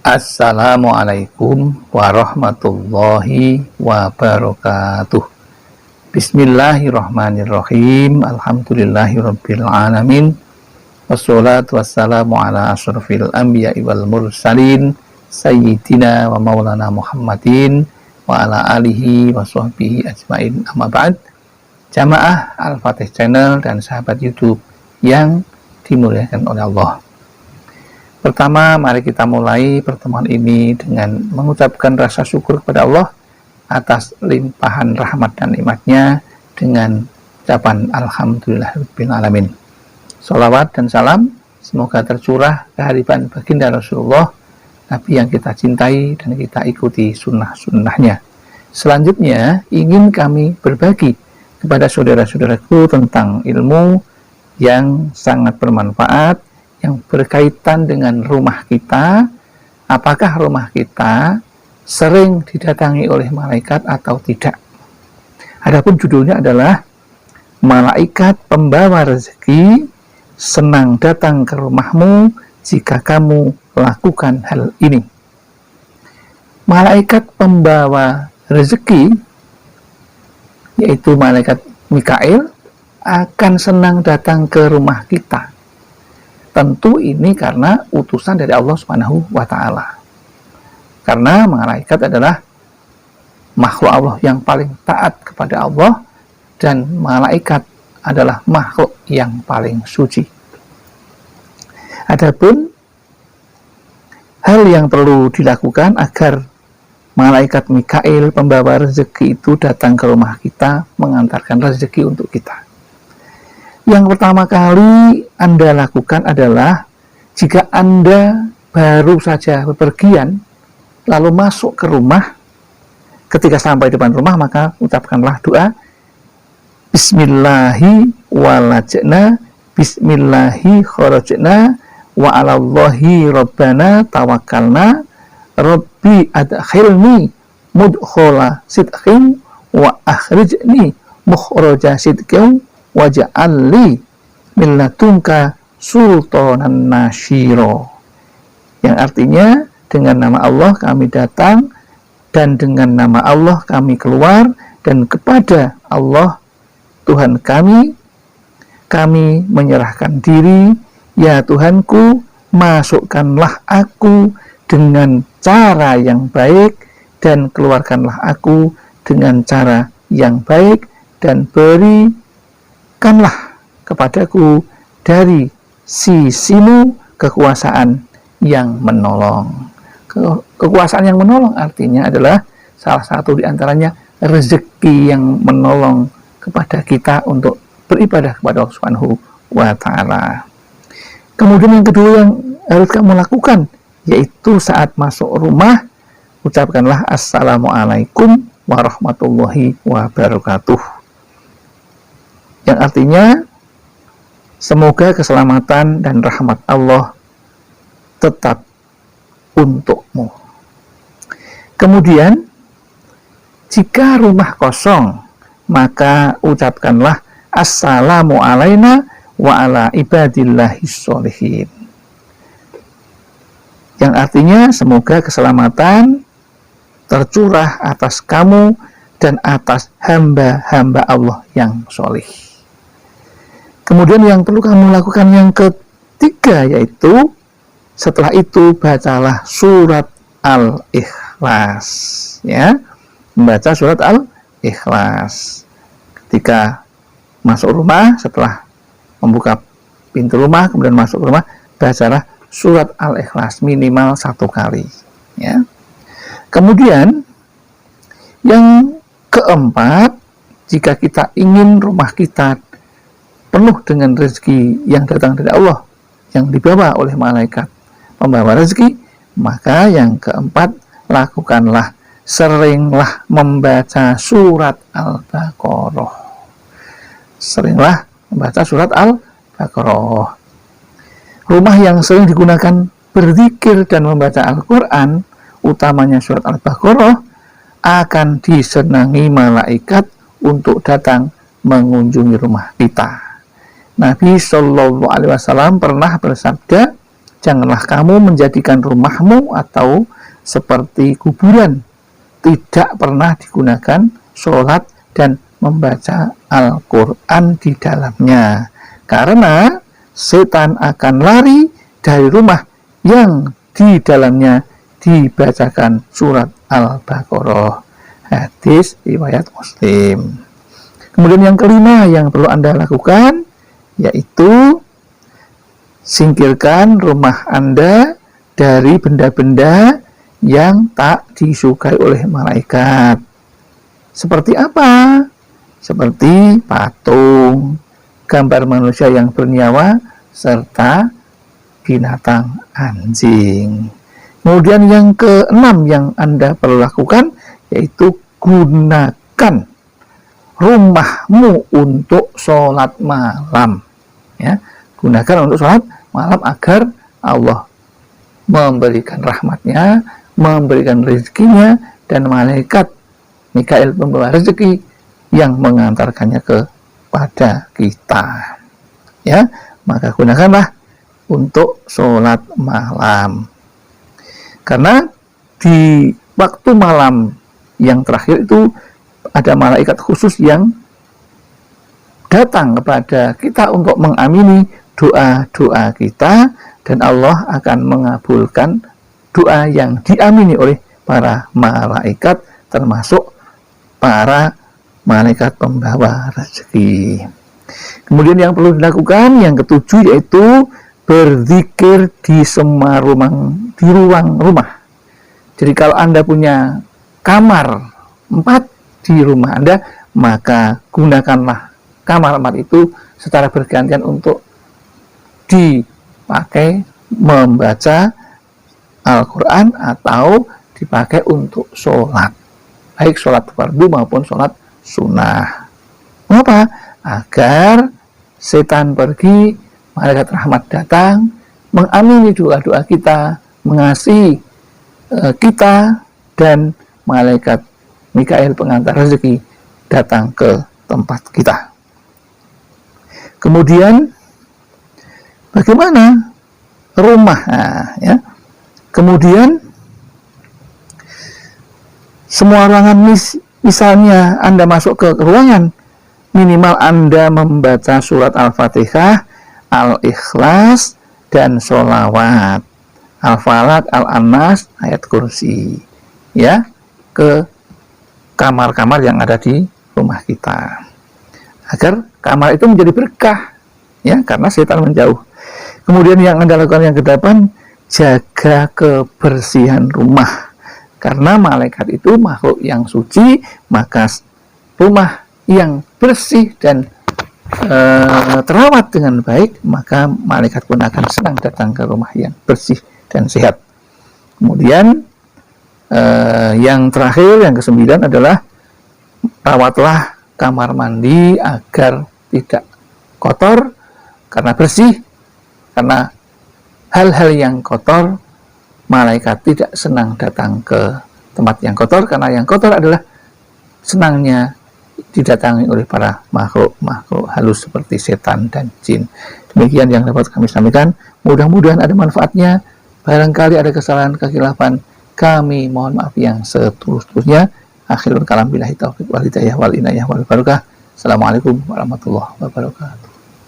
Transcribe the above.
Assalamualaikum warahmatullahi wabarakatuh. Bismillahirrahmanirrahim. Alhamdulillahirabbil alamin. Wassalatu wassalamu ala asyrafil anbiya'i wal mursalin sayyidina wa maulana Muhammadin wa ala alihi wa sahbihi ajmain. Amma ba'd. Jamaah Al-Fatih Channel dan sahabat YouTube yang dimuliakan oleh Allah. Pertama, mari kita mulai pertemuan ini dengan mengucapkan rasa syukur kepada Allah atas limpahan rahmat dan nikmatnya dengan ucapan Alhamdulillahirabbil alamin. Sholawat dan salam semoga tercurah kehadiran baginda Rasulullah, Nabi yang kita cintai dan kita ikuti sunnah-sunnahnya. Selanjutnya, ingin kami berbagi kepada saudara-saudaraku tentang ilmu yang sangat bermanfaat yang berkaitan dengan rumah kita. Apakah rumah kita sering didatangi oleh malaikat atau tidak? Adapun judulnya adalah malaikat pembawa rezeki senang datang ke rumahmu jika kamu lakukan hal ini. Malaikat pembawa rezeki, yaitu malaikat Mikail, akan senang datang ke rumah kita. Tentu ini karena utusan dari Allah Subhanahu wa Ta'ala. Karena malaikat adalah makhluk Allah yang paling taat kepada Allah, dan malaikat adalah makhluk yang paling suci. Adapun hal yang perlu dilakukan agar malaikat Mikail pembawa rezeki itu datang ke rumah kita, mengantarkan rezeki untuk kita. Yang pertama kali Anda lakukan adalah jika Anda baru saja bepergian lalu masuk ke rumah, ketika sampai depan rumah maka ucapkanlah doa Bismillahi walajna, Bismillahi kharajna, wa alallahi rabbana tawakkalna, Rabbi adkhilni mudkhola sidqin wa akhrijni mukhraja sidqin waja'alli min ladunka sultanan nasyiro, yang artinya dengan nama Allah kami datang dan dengan nama Allah kami keluar, dan kepada Allah Tuhan kami menyerahkan diri. Ya Tuhanku, masukkanlah aku dengan cara yang baik dan keluarkanlah aku dengan cara yang baik, dan berikanlah kepadaku dari sisimu kekuasaan yang menolong. Kekuasaan yang menolong artinya adalah salah satu diantaranya rezeki yang menolong kepada kita untuk beribadah kepada Allah Subhanahu wa Ta'ala. Kemudian yang kedua yang harus kamu lakukan, yaitu saat masuk rumah, ucapkanlah Assalamualaikum warahmatullahi wabarakatuh, yang artinya semoga keselamatan dan rahmat Allah tetap untukmu. Kemudian jika rumah kosong, maka ucapkanlah Assalamu alaina wa ala ibadillahis sholihin, yang artinya semoga keselamatan tercurah atas kamu dan atas hamba-hamba Allah yang sholih. Kemudian yang perlu kamu lakukan yang ketiga, yaitu setelah itu bacalah surat Al-Ikhlas, ya, membaca surat Al-Ikhlas ketika masuk rumah. Setelah membuka pintu rumah kemudian masuk rumah, bacalah surat Al-Ikhlas minimal 1 kali, ya. Kemudian yang keempat, jika kita ingin rumah kita penuh dengan rezeki yang datang dari Allah, yang dibawa oleh malaikat pembawa rezeki, maka yang keempat, lakukanlah, seringlah membaca surat Al-Baqarah. Seringlah membaca surat Al-Baqarah. Rumah yang sering digunakan berzikir dan membaca Al-Quran, utamanya surat Al-Baqarah, akan disenangi malaikat untuk datang mengunjungi rumah kita. Nabi Shallallahu Alaihi Wasallam pernah bersabda, janganlah kamu menjadikan rumahmu atau seperti kuburan, tidak pernah digunakan sholat dan membaca Al-Quran di dalamnya, karena setan akan lari dari rumah yang di dalamnya dibacakan surat Al-Baqarah. Hadis riwayat Muslim. Kemudian yang kelima yang perlu Anda lakukan yaitu singkirkan rumah Anda dari benda-benda yang tak disukai oleh malaikat. Seperti apa? Seperti patung, gambar manusia yang bernyawa, serta binatang anjing. Kemudian yang keenam yang Anda perlu lakukan yaitu gunakan rumahmu untuk sholat malam. Ya, gunakan untuk sholat malam agar Allah memberikan rahmatnya, memberikan rezekinya, dan malaikat Mikail pembawa rezeki yang mengantarkannya kepada kita. Ya, maka gunakanlah untuk sholat malam. Karena di waktu malam yang terakhir itu ada malaikat khusus yang datang kepada kita untuk mengamini doa-doa kita, dan Allah akan mengabulkan doa yang diamini oleh para malaikat, termasuk para malaikat pembawa rezeki. Kemudian yang perlu dilakukan yang ketujuh yaitu berzikir di semua ruang rumah. Jadi kalau Anda punya kamar 4 di rumah Anda, maka gunakanlah kamar 4 itu secara bergantian untuk dipakai membaca Al-Quran atau dipakai untuk sholat, baik sholat fardu maupun sholat sunnah. Mengapa? Agar setan pergi, malaikat rahmat datang, mengamini doa-doa kita, mengasihi kita, dan malaikat Mikail pengantar rezeki datang ke tempat kita. Kemudian bagaimana rumah? Ya. Kemudian semua ruangan, misalnya Anda masuk ke ruangan, minimal Anda membaca surat Al-Fatihah, Al-Ikhlas, dan sholawat, Al-Falaq, Al-Anas, ayat kursi, ya, ke kamar-kamar yang ada di rumah kita, agar kamar itu menjadi berkah, ya, karena setan menjauh. Kemudian yang Anda lakukan yang ke-8, jaga kebersihan rumah, karena malaikat itu makhluk yang suci, maka rumah yang bersih dan terawat dengan baik, maka malaikat pun akan senang datang ke rumah yang bersih dan sehat. Kemudian yang terakhir, yang ke-9 adalah rawatlah kamar mandi agar tidak kotor, karena bersih. Karena hal-hal yang kotor, malaikat tidak senang datang ke tempat yang kotor, karena yang kotor adalah senangnya didatangi oleh para makhluk-makhluk halus seperti setan dan jin. Demikian yang dapat kami sampaikan. Mudah-mudahan ada manfaatnya. Barangkali ada kesalahan, kekhilafan, kami mohon maaf yang setulus-tulusnya. Akhirul kalam billahi taufiq wal hidayah wal inayah wal barakah. Assalamualaikum warahmatullahi wabarakatuh.